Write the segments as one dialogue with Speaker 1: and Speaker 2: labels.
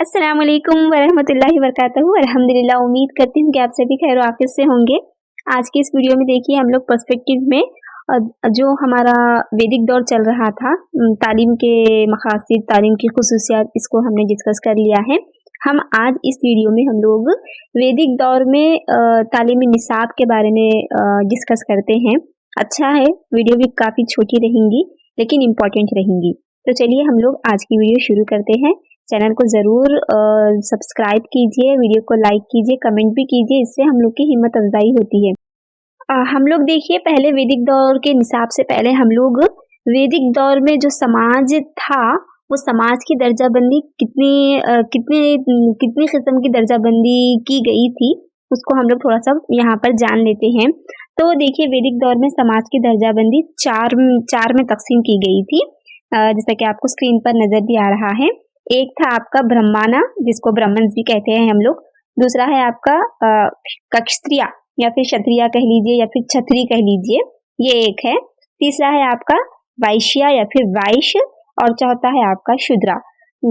Speaker 1: अस्सलाम वालेकुम वरहमतुल्लाहि वबरकातुहू। अल्हम्दुलिल्लाह, उम्मीद करती हूँ कि आप सभी खैर आफियत से होंगे। आज की इस वीडियो में देखिए हम लोग पर्सपेक्टिव में जो हमारा वैदिक दौर चल रहा था, तालीम के मकासद, तालीम की खुसूसियात, इसको हमने डिस्कस कर लिया है। हम आज इस वीडियो में हम लोग वैदिक दौर में तालीमी निसाब के बारे में डिस्कस करते हैं। अच्छा है, वीडियो भी काफ़ी छोटी रहेंगी लेकिन इम्पॉर्टेंट रहेंगी। तो चलिए हम लोग आज की वीडियो शुरू करते हैं। चैनल को ज़रूर सब्सक्राइब कीजिए, वीडियो को लाइक कीजिए, कमेंट भी कीजिए, इससे हम लोग की हिम्मत अफजाई होती है। हम लोग देखिए पहले वैदिक दौर के निसाब से पहले हम लोग वैदिक दौर में जो समाज था, वो समाज की दर्जाबंदी कितनी किस्म की दर्जाबंदी की गई थी, उसको हम लोग थोड़ा सा यहाँ पर जान लेते हैं। तो देखिए वैदिक दौर में समाज की दर्जाबंदी चार में तकसीम की गई थी, जैसा कि आपको स्क्रीन पर नजर भी आ रहा है। एक था आपका ब्रह्माना, जिसको ब्राह्मण्स भी कहते हैं हम लोग। दूसरा है आपका क्षत्रिया या फिर क्षत्रिया कह लीजिए या फिर छत्री कह लीजिए, ये एक है। तीसरा है आपका वैश्या या फिर वैश्य, और चौथा है आपका शूद्रा।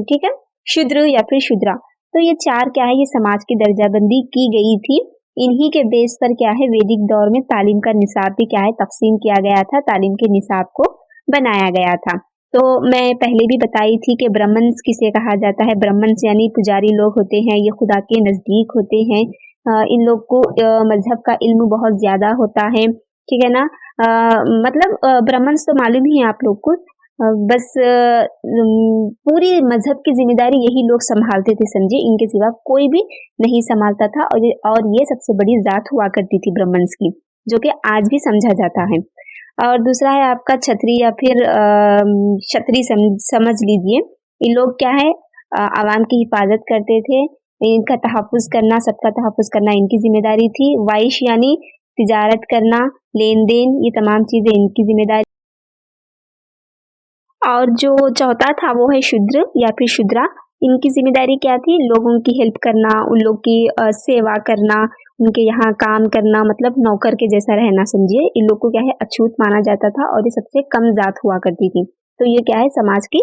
Speaker 1: ठीक है, शूद्र या फिर शूद्रा। तो ये चार क्या है, ये समाज की दर्जाबंदी की गई थी। इन्हीं के बेस पर क्या है वैदिक दौर में तालीम का निसाब भी क्या है तकसीम किया गया था, तालीम के निसाब को बनाया गया था। तो मैं पहले भी बताई थी कि ब्राह्मण्स किसे कहा जाता है। ब्राह्मण्स यानी पुजारी लोग होते हैं, ये खुदा के नज़दीक होते हैं। इन लोग को मजहब का इल्म बहुत ज़्यादा होता है, ठीक है ना। मतलब ब्राह्मण्स तो मालूम ही है आप लोग को, बस पूरी मजहब की जिम्मेदारी यही लोग संभालते थे, समझे। इनके सिवा कोई भी नहीं संभालता था, और ये सबसे बड़ी जात हुआ करती थी ब्राह्मण्स की, जो कि आज भी समझा जाता है। और दूसरा है आपका छत्री या फिर क्षत्रिय समझ लीजिए। ये लोग क्या है आवाम की हिफाजत करते थे, इनका तहफ़्फ़ुज़ करना, सबका तहफ़्फ़ुज़ करना इनकी जिम्मेदारी थी। वैश्य यानी तिजारत करना, लेन देन, ये तमाम चीज़ें इनकी जिम्मेदारी। और जो चौथा था वो है शूद्र या फिर शूद्रा। इनकी जिम्मेदारी क्या थी, लोगों की हेल्प करना, उन लोग की सेवा करना, उनके यहाँ काम करना, मतलब नौकर के जैसा रहना, समझिए। इन लोग को क्या है अछूत माना जाता था, और ये सबसे कम जात हुआ करती थी। तो ये क्या है समाज की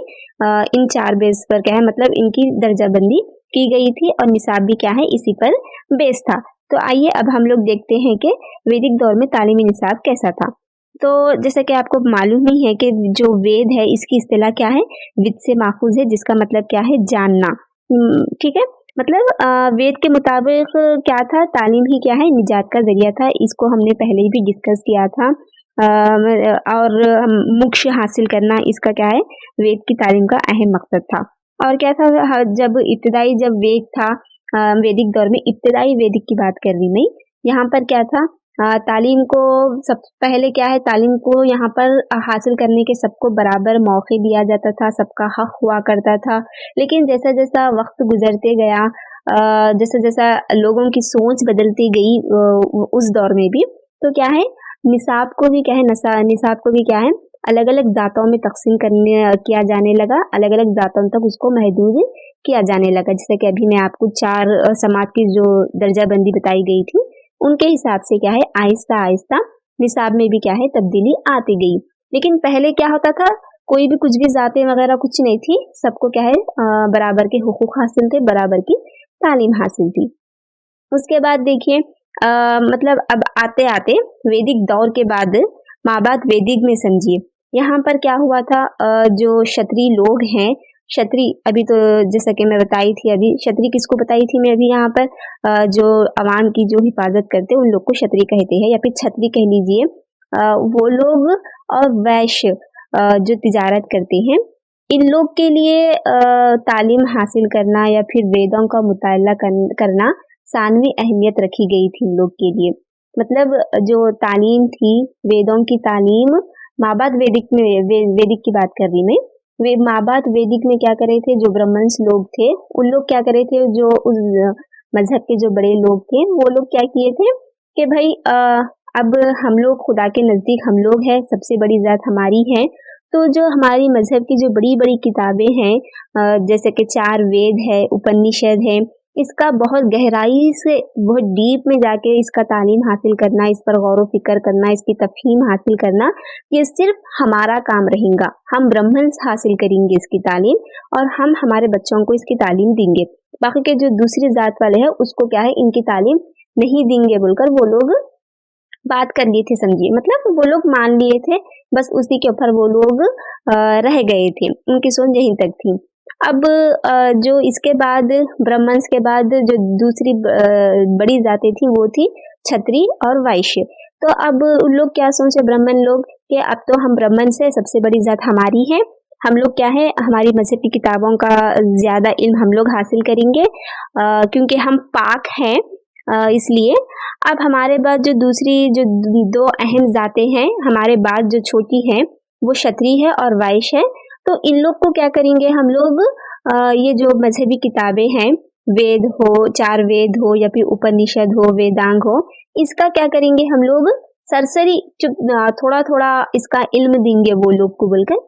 Speaker 1: इन चार बेस पर क्या है, मतलब इनकी दर्जाबंदी की गई थी, और निसाब भी क्या है इसी पर बेस था। तो आइए अब हम लोग देखते हैं कि वैदिक दौर में तालीमी निसाब कैसा था। तो जैसा कि आपको मालूम ही है कि जो वेद है इसकी इस्तिलाह क्या है, विद से माखूज है, जिसका मतलब क्या है जानना। ठीक है, मतलब वेद के मुताबिक क्या था, तालीम ही क्या है निजात का जरिया था। इसको हमने पहले ही भी डिस्कस किया था। और मोक्ष हासिल करना, इसका क्या है वेद की तालीम का अहम मकसद था। और क्या था, जब वेद था वैदिक दौर में, इब्तिदाई वैदिक की बात कर रही मैं, यहाँ पर क्या था, तालीम को सब पहले क्या है, तालीम को यहाँ पर हासिल करने के सबको बराबर मौके दिया जाता था, सबका हक हुआ करता था। लेकिन जैसा जैसा वक्त गुजरते गया, जैसा जैसा लोगों की सोच बदलती गई उस दौर में भी, तो क्या है निसाब को भी क्या है निसाब को भी क्या है अलग अलग जातों में तकसीम किया जाने लगा, अलग अलग जातों तक उसको महदूद किया जाने लगा। जैसे कि अभी मैं आपको चार समाज की जो दर्जाबंदी बताई गई थी, उनके हिसाब से क्या है आहिस्ता आहिस्ता निसाब में भी क्या है तब्दीली आती गई। लेकिन पहले क्या होता था, कोई भी कुछ भी जातें वगैरह कुछ नहीं थी, सबको क्या है बराबर के हुकूक हासिल थे, बराबर की तालीम हासिल थी। उसके बाद देखिए मतलब अब आते आते वैदिक दौर के बाद माबाद वैदिक में समझिए, यहाँ पर क्या हुआ था, जो क्षत्रिय लोग हैं, क्षत्रिय अभी तो जैसा कि मैं बताई थी, अभी क्षत्रिय किसको बताई थी मैं अभी यहाँ पर, जो अवाम की जो हिफाजत करते हैं उन लोग को क्षत्रिय कहते हैं, या फिर छत्री कह लीजिए। वो लोग और वैश्य जो तिजारत करते हैं, इन लोग के लिए तालीम हासिल करना या फिर वेदों का मुताला करना सानवी अहमियत रखी गई थी इन लोग के लिए। मतलब जो तालीम थी, वेदों की तालीम, माबाद वैदिक में वैदिक की बात कर रही मैं, वे माबाद वैदिक में क्या करे थे, जो ब्राह्मण्स लोग थे उन लोग क्या करे थे, जो उस मजहब के जो बड़े लोग थे वो लोग क्या किए थे कि भाई अब हम लोग खुदा के नज़दीक हम लोग हैं, सबसे बड़ी जात हमारी है। तो जो हमारी मजहब की जो बड़ी बड़ी किताबें हैं, जैसे कि चार वेद है, उपनिषद है, इसका बहुत गहराई से, बहुत डीप में जाके इसका तालीम हासिल करना, इस पर गौर व फिक्र करना, इसकी तफहीम हासिल करना, ये सिर्फ हमारा काम रहेगा। हम ब्राह्मण हासिल करेंगे इसकी तालीम और हम हमारे बच्चों को इसकी तालीम देंगे। बाकी के जो दूसरी जात वाले हैं उसको क्या है, इनकी तालीम नहीं देंगे बोलकर वो लोग बात कर लिए थे, समझिए, मतलब वो लोग मान लिए थे, बस उसी के ऊपर वो लोग रह गए थे, उनकी सोच यहीं तक थी। अब जो इसके बाद ब्राह्मण्स के बाद जो दूसरी बड़ी जातें थी वो थी क्षत्रिय और वैश्य। तो अब उन लोग क्या सोचे, ब्राह्मण लोग, कि अब तो हम ब्राह्मण से सबसे बड़ी जात हमारी है, हम लोग क्या है हमारी मजहब की किताबों का ज्यादा इल्म हम लोग हासिल करेंगे क्योंकि हम पाक हैं, इसलिए अब हमारे बाद जो दूसरी जो दो अहम जातें हैं हमारे बाद जो छोटी हैं वो क्षत्रिय है और वैश्य है। तो इन लोग को क्या करेंगे हम लोग, ये जो मजहबी किताबें हैं, वेद हो, चार वेद हो या फिर उपनिषद हो, वेदांग हो, इसका क्या करेंगे हम लोग सरसरी थोड़ा थोड़ा इसका इल्म देंगे वो लोग को बोलकर,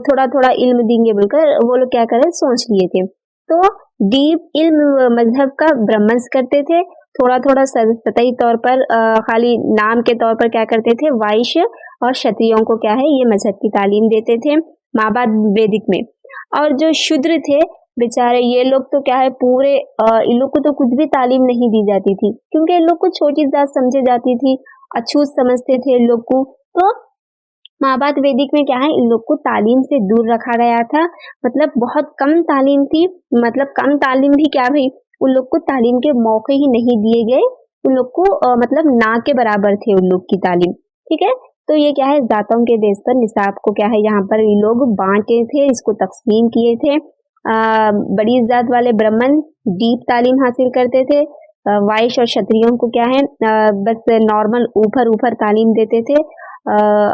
Speaker 1: थोड़ा थोड़ा इल्म देंगे बोलकर वो लोग क्या करे सोच लिए थे। तो डीप इल्म मजहब का ब्राह्मण्स करते थे, थोड़ा थोड़ा सतही तौर पर खाली नाम के तौर पर क्या करते थे, वैश्य और क्षत्रियों को क्या है ये मजहब की तालीम देते थे माबाद वैदिक में। और जो शूद्र थे बेचारे, ये लोग तो क्या है पूरे इन लोग को तो कुछ भी तालीम नहीं दी जाती थी क्योंकि इन लोग को छोटी जात समझे जाती थी, अछूत समझते थे इन लोग को। तो माबाद वैदिक में क्या है इन लोग को तालीम से दूर रखा गया था, मतलब बहुत कम तालीम थी, मतलब कम तालीम भी क्या भाई, उन लोग को तालीम के मौके ही नहीं दिए गए, उन लोग को मतलब ना के बराबर थे उन लोग की तालीम, ठीक है। तो ये क्या है जातों के देश पर निसाब को क्या है यहाँ पर ये लोग बांटे थे, इसको तकसीम किए थे। बड़ी जात वाले ब्राह्मण डीप तालीम हासिल करते थे, वैश्य और क्षत्रियों को क्या है बस नॉर्मल ऊपर ऊपर तालीम देते थे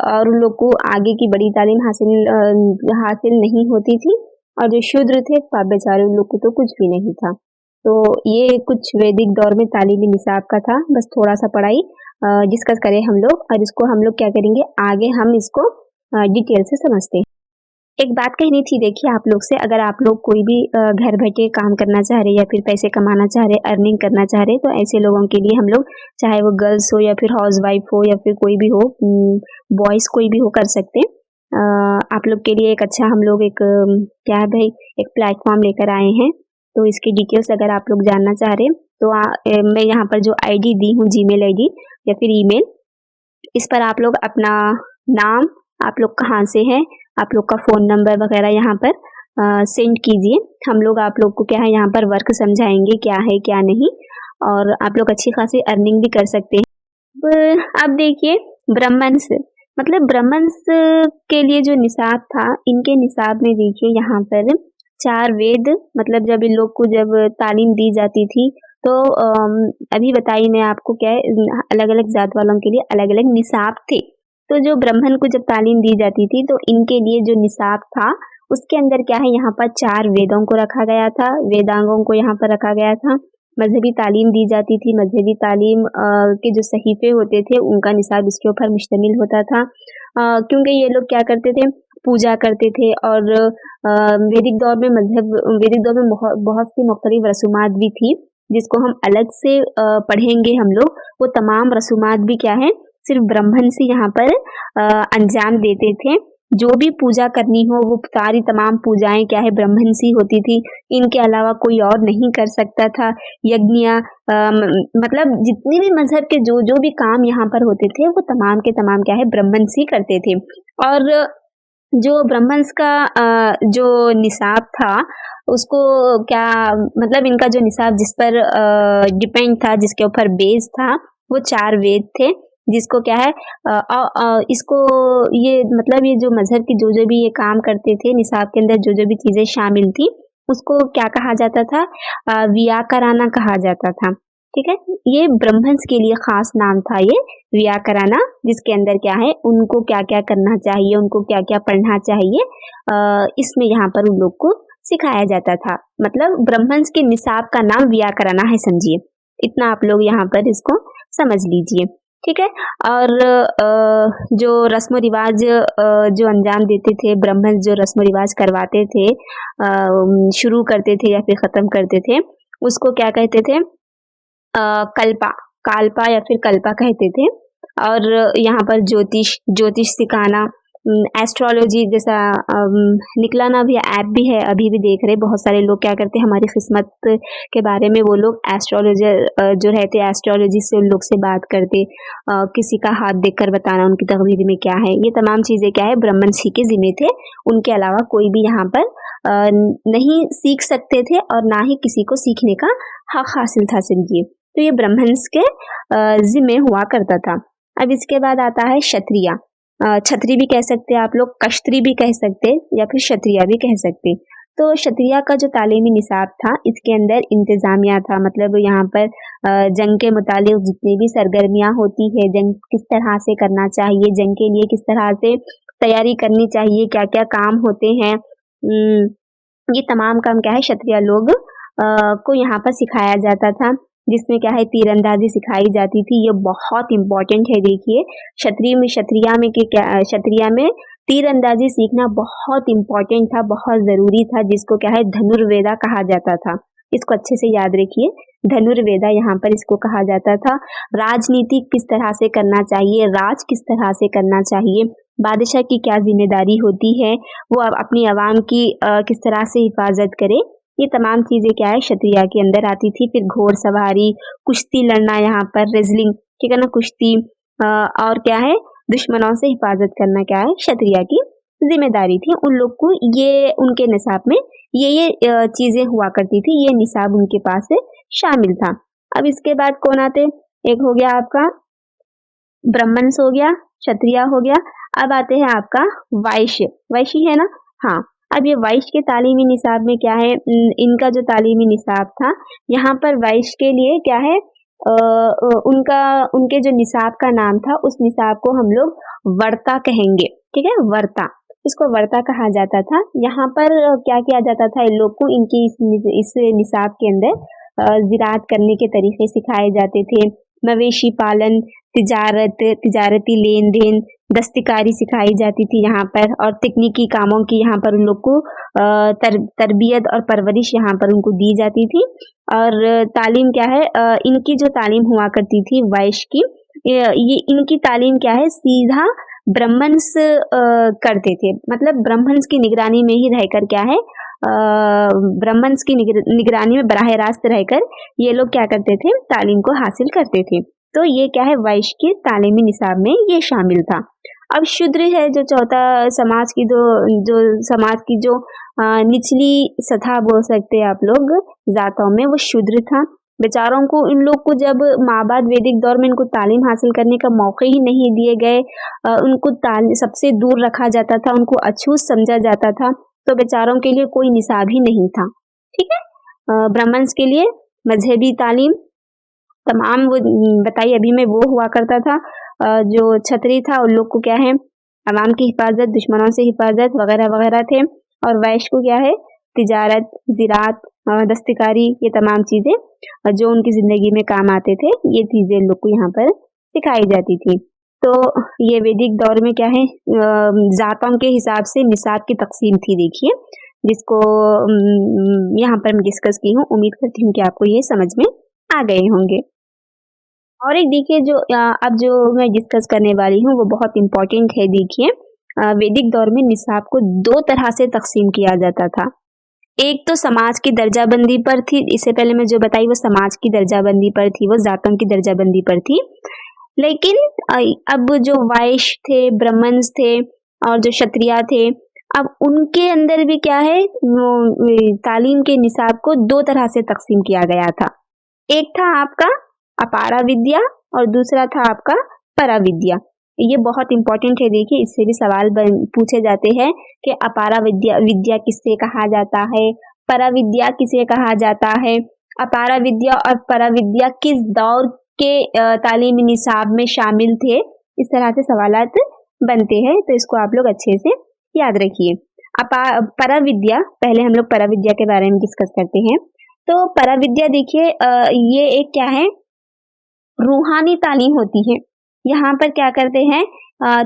Speaker 1: और उन लोग को आगे की बड़ी तालीम हासिल नहीं होती थी। और जो शूद्र थे बेचारे उन लोग को तो कुछ भी नहीं था। तो ये कुछ वैदिक दौर में तालीमी निसाब का था, बस थोड़ा सा पढ़ाई डिस्कस करें हम लोग, और इसको हम लोग क्या करेंगे आगे हम इसको डिटेल से समझते हैं। एक बात कहनी थी, देखिए आप लोग से, अगर आप लोग कोई भी घर बैठे काम करना चाह रहे या फिर पैसे कमाना चाह रहे, अर्निंग करना चाह रहे, तो ऐसे लोगों के लिए हम लोग, चाहे वो गर्ल्स हो या फिर हाउस वाइफ हो या फिर कोई भी हो, बॉयज कोई भी हो, कर सकते हैं। आप लोग के लिए एक अच्छा हम लोग एक क्या है भाई एक प्लेटफॉर्म लेकर आए हैं। तो इसकी डिटेल्स अगर आप लोग जानना चाह रहे तो मैं यहाँ पर जो आईडी दी हूँ, जीमेल आईडी या फिर ईमेल, इस पर आप लोग अपना नाम, आप लोग कहाँ से हैं, आप लोग का फ़ोन नंबर वगैरह यहाँ पर सेंड कीजिए। हम लोग आप लोग को क्या है यहाँ पर वर्क समझाएंगे क्या है क्या नहीं, और आप लोग अच्छी खासी अर्निंग भी कर सकते हैं। अब देखिए ब्राह्मण्स, मतलब ब्राह्मण्स के लिए जो निसाब था, इनके निसाब में देखिए यहाँ पर चार वेद, मतलब जब इन लोग को जब तालीम दी जाती थी तो अभी बताइए मैं आपको क्या है अलग अलग जात वालों के लिए अलग अलग निसाब थे। तो जो ब्राह्मण को जब तालीम दी जाती थी तो इनके लिए जो निसाब था उसके अंदर क्या है यहाँ पर चार वेदों को रखा गया था, वेदांगों को यहाँ पर रखा गया था, मजहबी तालीम दी जाती थी, मजहबी तालीम के जो सहीफे होते थे उनका निसाब इसके ऊपर मुश्तमिल होता था। क्योंकि ये लोग क्या करते थे, पूजा करते थे, और वैदिक दौर में वैदिक दौर में बहुत सी मुख्तलिफ रसूमात भी थी जिसको हम अलग से पढ़ेंगे हम लोग। वो तमाम रसूमात भी क्या है सिर्फ ब्राह्मण से यहाँ पर अंजाम देते थे। जो भी पूजा करनी हो वो सारी तमाम पूजाएं क्या है ब्राह्मण सी होती थी, इनके अलावा कोई और नहीं कर सकता था। यज्ञ मतलब जितने भी मजहब के जो भी काम यहाँ पर होते थे वो तमाम के तमाम क्या है ब्राह्मण सी करते थे। और जो ब्राह्मण्स का जो निसाब था उसको क्या मतलब इनका जो निसाब जिस पर डिपेंड था, जिसके ऊपर बेस था, वो चार वेद थे, जिसको क्या है इसको ये मतलब ये जो मजहब की जो भी ये काम करते थे, निसाब के अंदर जो भी चीजें शामिल थी उसको क्या कहा जाता था, व्याकरणा कहा जाता था। ठीक है, ये ब्राह्मण्स के लिए खास नाम था ये व्याकरणा, जिसके अंदर क्या है उनको क्या क्या करना चाहिए, उनको क्या क्या पढ़ना चाहिए, इसमें यहाँ पर उन लोग को सिखाया जाता था। मतलब ब्राह्मण्स के निसाब का नाम व्याकरणा है, समझिए। इतना आप लोग यहाँ पर इसको समझ लीजिए, ठीक है। और जो रस्म रिवाज जो अंजाम देते थे ब्राह्मण, जो रस्म रिवाज करवाते थे, शुरू करते थे या फिर ख़त्म करते थे, उसको क्या कहते थे, कल्पा, काल्पा या फिर कल्पा कहते थे। और यहाँ पर ज्योतिष सिखाना, एस्ट्रोलॉजी जैसा निकला ना, अभी ऐप भी है, अभी भी देख रहे बहुत सारे लोग क्या करते हैं, हमारी किस्मत के बारे में वो लोग एस्ट्रोलॉजर जो रहते हैं, एस्ट्रोलॉजी से उन लोग से बात करते, किसी का हाथ देखकर बताना उनकी तकदीर में क्या है। ये तमाम चीज़ें क्या है, ब्रह्मंस ही के जिम्मे थे, उनके अलावा कोई भी यहाँ पर नहीं सीख सकते थे और ना ही किसी को सीखने का हक हासिल था समझिए। तो ये ब्रह्मंस के जिम्मे हुआ करता था। अब इसके बाद आता है क्षत्रिय। छत्री भी कह सकते हैं आप लोग, कश्त्री भी कह सकते या फिर क्षत्रिय भी कह सकते। तो क्षत्रिय का जो तालीमी निसाब था, इसके अंदर इंतजामिया था, मतलब यहाँ पर जंग के मुतालिक जितनी भी सरगर्मियाँ होती है, जंग किस तरह से करना चाहिए, जंग के लिए किस तरह से तैयारी करनी चाहिए, क्या क्या काम होते हैं, ये तमाम काम क्या है क्षत्रिय लोग को यहाँ पर सिखाया जाता था। जिसमें क्या है, तीरंदाजी सिखाई जाती थी। ये बहुत इम्पोर्टेंट है। देखिए क्षत्रिय में तीरंदाजी सीखना बहुत इम्पोर्टेंट था, बहुत जरूरी था, जिसको क्या है धनुर्वेदा कहा जाता था। इसको अच्छे से याद रखिए, धनुर्वेदा यहाँ पर इसको कहा जाता था। राजनीति किस तरह से करना चाहिए, राज किस तरह से करना चाहिए, बादशाह की क्या जिम्मेदारी होती है, वो अपनी आवाम की किस तरह से हिफाजत करे, ये तमाम चीजें क्या है क्षत्रिय के अंदर आती थी। फिर घोड़सवारी, कुश्ती लड़ना, यहाँ पर रेसलिंग, ठीक है ना, कुश्ती, और क्या है दुश्मनों से हिफाजत करना क्या है क्षत्रिय की जिम्मेदारी थी। उन लोग को ये उनके निसाब में ये चीजें हुआ करती थी, ये निसाब उनके पास शामिल था। अब इसके बाद कौन आते, एक हो गया आपका ब्राह्मण्स, हो गया क्षत्रिय, हो गया। अब आते हैं आपका वैश्य। वैश्य है ना, हाँ। अब ये वैश्य के तालीमी निसाब में क्या है, इनका जो तालीमी निसाब था, यहाँ पर वैश्य के लिए क्या है, उनके जो निसाब का नाम था, उस निसाब को हम लोग वर्ता कहेंगे, ठीक है, वर्ता, इसको वर्ता कहा जाता था। यहाँ पर क्या किया जाता था, इन लोग को इनकी इस निसाब के अंदर ज़िराअत करने के तरीके सिखाए जाते थे, मवेशी पालन, तिजारती लेन देन, दस्तकारी सिखाई जाती थी यहाँ पर, और तकनीकी कामों की यहाँ पर उन लोग को तरबियत और परवरिश यहाँ पर उनको दी जाती थी। और तालीम क्या है, इनकी जो तालीम हुआ करती थी वैश्य की, ये इनकी तालीम क्या है, सीधा ब्राह्मण्स करते थे, मतलब ब्राह्मण्स की निगरानी में ही रहकर क्या है, ब्राह्मण्स की निगरानी में बराह रास्त रहकर ये लोग क्या करते थे, तालीम को हासिल करते थे। तो ये क्या है, वैश्य के तालीमी निसाब में ये शामिल था। अब शूद्र है जो चौथा समाज की जो निचली सतह बोल सकते हैं आप लोग जातों में, वो शूद्र था। बेचारों को, इन लोग को जब माबाद वैदिक दौर में इनको तालीम हासिल करने का मौके ही नहीं दिए गए, उनको सबसे दूर रखा जाता था, उनको अछूत समझा जाता था, तो बेचारों के लिए कोई निसाब ही नहीं था, ठीक है। ब्राह्मण्स के लिए मजहबी तालीम तमाम वो बताइए अभी में वो हुआ करता था। जो छतरी था उन लोग को क्या है, अवाम की हिफाजत, दुश्मनों से हिफाजत वगैरह वगैरह थे। और वैश्य को क्या है, तिजारत, ज़िराअत, दस्तकारी, ये तमाम चीज़ें जो उनकी ज़िंदगी में काम आते थे, ये चीज़ें इन लोग को यहाँ पर सिखाई जाती थी। तो ये वैदिक दौर में क्या है, जातों के हिसाब से निसाब की तकसीम थी, देखिए, जिसको यहाँ पर मैं डिस्कस की हूँ। उम्मीद करती हूँ कि आपको ये समझ में आ गए होंगे। और एक देखिए जो अब जो मैं डिस्कस करने वाली हूँ वो बहुत इम्पोर्टेंट है। देखिए वैदिक दौर में निसाब को दो तरह से तकसीम किया जाता था। एक तो समाज की दर्जाबंदी पर थी, इससे पहले मैं जो बताई वो समाज की दर्जाबंदी पर थी, वो जातों की दर्जाबंदी पर थी। लेकिन अब जो वैश्य थे, ब्राह्मण्स थे और जो क्षत्रिय थे, अब उनके अंदर भी क्या है, तालीम के निसाब को दो तरह से तकसीम किया गया था। एक था आपका अपारा विद्या और दूसरा था आपका पराविद्या। ये बहुत इंपॉर्टेंट है। देखिए इससे भी सवाल पूछे जाते हैं कि अपारा विद्या किससे कहा जाता है, पराविद्या किसे कहा जाता है, अपारा विद्या और पराविद्या किस दौर के तालीमी निसाब में शामिल थे। इस तरह से सवालात बनते हैं, तो इसको आप लोग अच्छे से याद रखिए। पराविद्या, पहले हम लोग पराविद्या के बारे में डिस्कस करते हैं। तो पराविद्या देखिए ये एक क्या है, रूहानी तालीम होती है। यहाँ पर क्या करते हैं,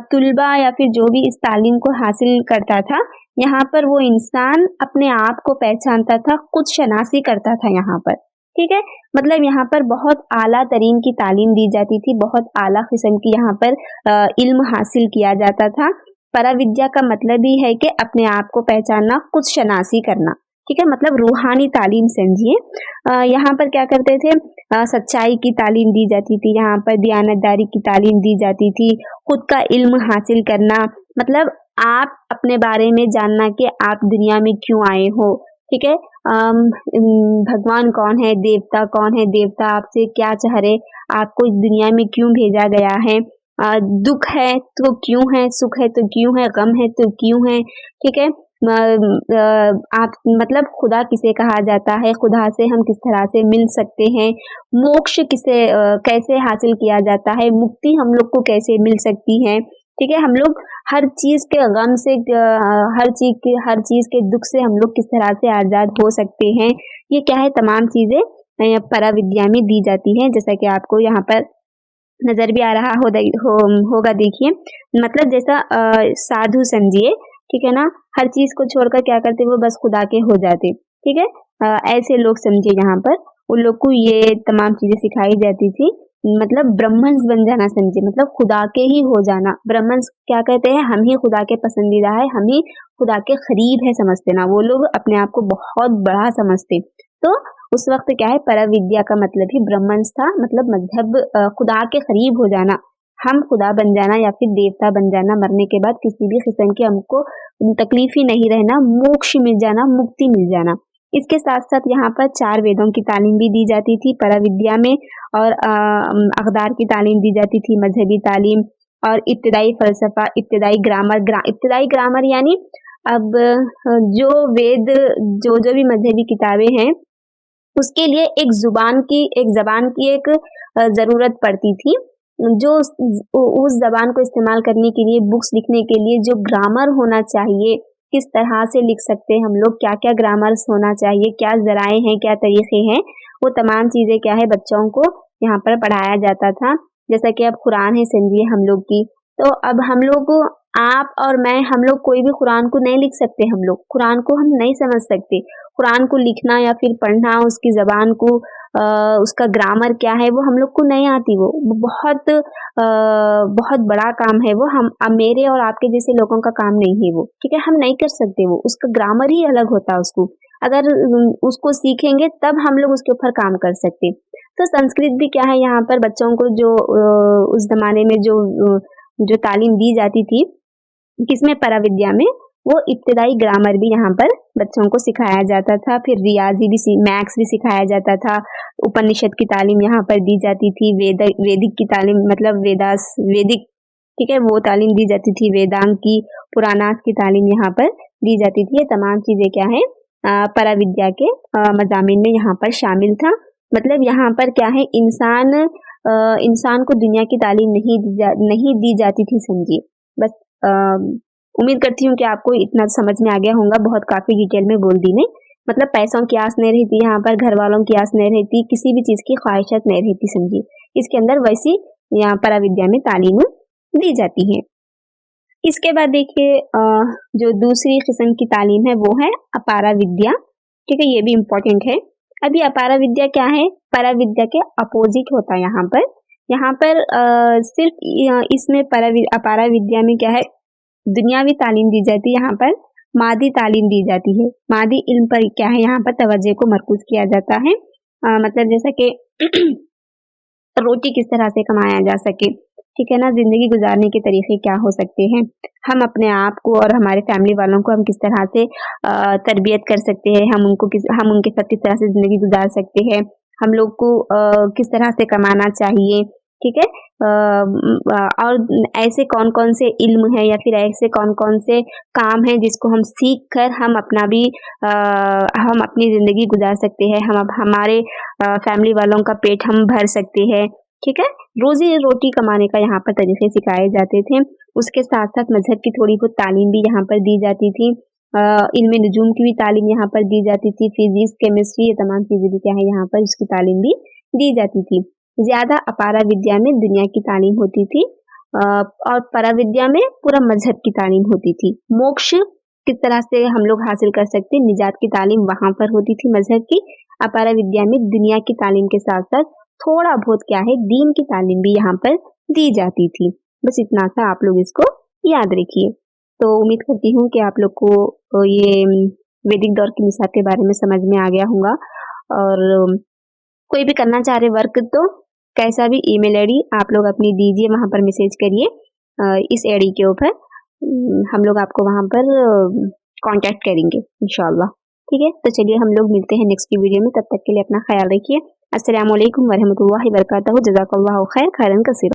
Speaker 1: तुलबा या फिर जो भी इस तालीम को हासिल करता था, यहाँ पर वो इंसान अपने आप को पहचानता था, खुद शनासी करता था यहाँ पर, ठीक है। मतलब यहाँ पर बहुत आला तरीन की तालीम दी जाती थी, बहुत आला किस्म की यहाँ पर इल्म हासिल किया जाता था। पराविद्या का मतलब ही है कि अपने आप को पहचानना, खुद शनासी करना, ठीक है, मतलब रूहानी तालीम समझिए। यहाँ पर क्या करते थे, सच्चाई की तालीम दी जाती थी, यहाँ पर दयानतदारी की तालीम दी जाती थी, खुद का इल्म हासिल करना, मतलब आप अपने बारे में जानना कि आप दुनिया में क्यों आए हो, ठीक है। भगवान कौन है, देवता कौन है, देवता आपसे क्या चाह रहे, आपको इस दुनिया में क्यों भेजा गया है, दुख है तो क्यों है, सुख है तो क्यों है, गम है तो क्यों है, ठीक है। आप मतलब खुदा किसे कहा जाता है, खुदा से हम किस तरह से मिल सकते हैं, मोक्ष किसे कैसे हासिल किया जाता है, मुक्ति हम लोग को कैसे मिल सकती है, ठीक है। हम लोग हर चीज के गम से, हर चीज के दुख से हम लोग किस तरह से आजाद हो सकते हैं, ये क्या है, तमाम चीजें पराविद्या में दी जाती हैं, जैसा कि आपको यहाँ पर नजर भी आ रहा होगा। देखिए, मतलब जैसा साधु समझिए, ठीक है ना, हर चीज को छोड़कर क्या करते, वो बस खुदा के हो जाते, ठीक है। ऐसे लोग समझिए, यहाँ पर उन लोग को ये तमाम चीजें सिखाई जाती थी, मतलब ब्रह्मंस बन जाना समझिए, मतलब खुदा के ही हो जाना। ब्रह्मंस क्या कहते हैं, हम ही खुदा के पसंदीदा है, हम ही खुदा के करीब है समझते ना, वो लोग अपने आप को बहुत बड़ा समझते। तो उस वक्त क्या है, पराविद्या का मतलब ही ब्रह्मंस था, मतलब खुदा के करीब हो जाना, हम खुदा बन जाना या फिर देवता बन जाना, मरने के बाद किसी भी किस्म की हमको तकलीफ ही नहीं रहना, मोक्ष मिल जाना, मुक्ति मिल जाना। इसके साथ साथ यहाँ पर 4 वेदों की तालीम भी दी जाती थी पराविद्या में, और अक़दार की तालीम दी जाती थी, मजहबी तालीम, और इब्तिदाई फलसफा, इब्तिदाई ग्रामर यानी अब जो वेद, जो भी मजहबी किताबें हैं, उसके लिए एक जबान की एक जरूरत पड़ती थी, जो उस जबान को इस्तेमाल करने के लिए, बुक्स लिखने के लिए जो ग्रामर होना चाहिए, किस तरह से लिख सकते हैं हम लोग, क्या क्या ग्रामर्स होना चाहिए, क्या जराए हैं, क्या तरीके हैं, वो तमाम चीजें क्या है, बच्चों को यहाँ पर पढ़ाया जाता था। जैसा कि अब कुरान है समझिए हम लोग की, तो अब हम लोग, आप और मैं, हम लोग कोई भी कुरान को नहीं लिख सकते, हम लोग कुरान को हम नहीं समझ सकते, कुरान को लिखना या फिर पढ़ना, उसकी जबान को, उसका ग्रामर क्या है वो हम लोग को नहीं आती, वो बहुत बड़ा काम है, वो हम मेरे और आपके जैसे लोगों का काम नहीं है वो, ठीक है, हम नहीं कर सकते, वो उसका ग्रामर ही अलग होता है, उसको अगर उसको सीखेंगे तब हम लोग उसके ऊपर काम कर सकते। तो संस्कृत भी क्या है, यहाँ पर बच्चों को जो उस जमाने में जो तालीम दी जाती थी, किसमें, पराविद्या में, वो इब्तिदाई ग्रामर भी यहाँ पर बच्चों को सिखाया जाता था, फिर रियाजी भी, मैथ्स भी सिखाया जाता था, उपनिषद की तालीम यहाँ पर दी जाती थी, वैदिक की तालीम, मतलब वैदिक, ठीक है, वो तालीम दी जाती थी, वेदांग की, पुराणास की तालीम यहाँ पर दी जाती थी। ये तमाम चीजें क्या है, पराविद्या के मज़ामीन में यहाँ पर शामिल था। मतलब यहाँ पर क्या है, इंसान को दुनिया की तालीम नहीं दी जाती थी समझिए। बस उम्मीद करती हूँ कि आपको इतना समझ में आ गया होगा, बहुत काफी डिटेल में बोल दी मैं। मतलब पैसों की आस नहीं रहती यहाँ पर, घर वालों की आस नहीं रहती, किसी भी चीज की ख्वाहिशत नहीं रहती समझिए, इसके अंदर वैसी यहाँ पराविद्या में तालीम दी जाती है। इसके बाद देखिए, जो दूसरी किस्म की तालीम है वो है अपारा विद्या, ठीक है, ये भी इम्पोर्टेंट है। अभी अपारा विद्या क्या है, पराविद्या के अपोजिट होता है यहाँ पर सिर्फ इसमें अपारा विद्या में क्या है, दुनियावी तालीम दी जाती है, यहाँ पर मादी तालीम दी जाती है। मादी इल्म पर क्या है, यहाँ पर तवज्जो को मरकूज किया जाता है, मतलब जैसा कि रोटी किस तरह से कमाया जा सके, ठीक है ना, जिंदगी गुजारने के तरीके क्या हो सकते हैं, हम अपने आप को और हमारे फैमिली वालों को हम किस तरह से तरबियत कर सकते हैं, हम उनके साथ किस तरह से जिंदगी गुजार सकते हैं, हम लोग को किस तरह से कमाना चाहिए, ठीक है, और ऐसे कौन कौन से इल्म है या फिर ऐसे कौन कौन से काम है जिसको हम सीख कर हम अपनी जिंदगी गुजार सकते हैं, हम हमारे फैमिली वालों का पेट हम भर सकते हैं, ठीक है, रोजी रोटी कमाने का यहाँ पर तरीके सिखाए जाते थे। उसके साथ साथ मजहब की थोड़ी बहुत तालीम भी यहाँ पर दी जाती थी, इल्म नुजूम की भी तालीम यहाँ पर दी जाती थी, फिजिक्स, केमिस्ट्री, ये तमाम चीजें भी क्या है यहाँ पर उसकी तालीम भी दी जाती थी। ज्यादा अपारा विद्या में दुनिया की तालीम होती थी, और पराविद्या में पूरा मजहब की तालीम होती थी। मोक्ष किस तरह से हम लोग हासिल कर सकते, निजात की तालीम वहां पर होती थी मजहब की। अपारा विद्या में दुनिया की तालीम के साथ साथ थोड़ा बहुत क्या है दीन की तालीम भी यहाँ पर दी जाती थी। बस इतना सा आप लोग इसको याद रखिए। तो उम्मीद करती हूँ कि आप लोग को ये वैदिक दौर की निसाब के बारे में समझ में आ गया होगा। और कोई भी करना चाह रहे वर्क तो कैसा भी ईमेल आईडी आप लोग अपनी दीजिए, वहाँ पर मैसेज करिए इस आईडी के ऊपर। हम लोग आपको वहाँ पर कांटेक्ट करेंगे इंशाल्लाह। ठीक है, तो चलिए हम लोग मिलते हैं नेक्स्ट की वीडियो में। तब तक के लिए अपना ख्याल रखिए। अस्सलाम वालेकुम वरहमतुल्लाहि वबरकातुहू। जज़ाकल्लाहु खैर खैरन कसीरा।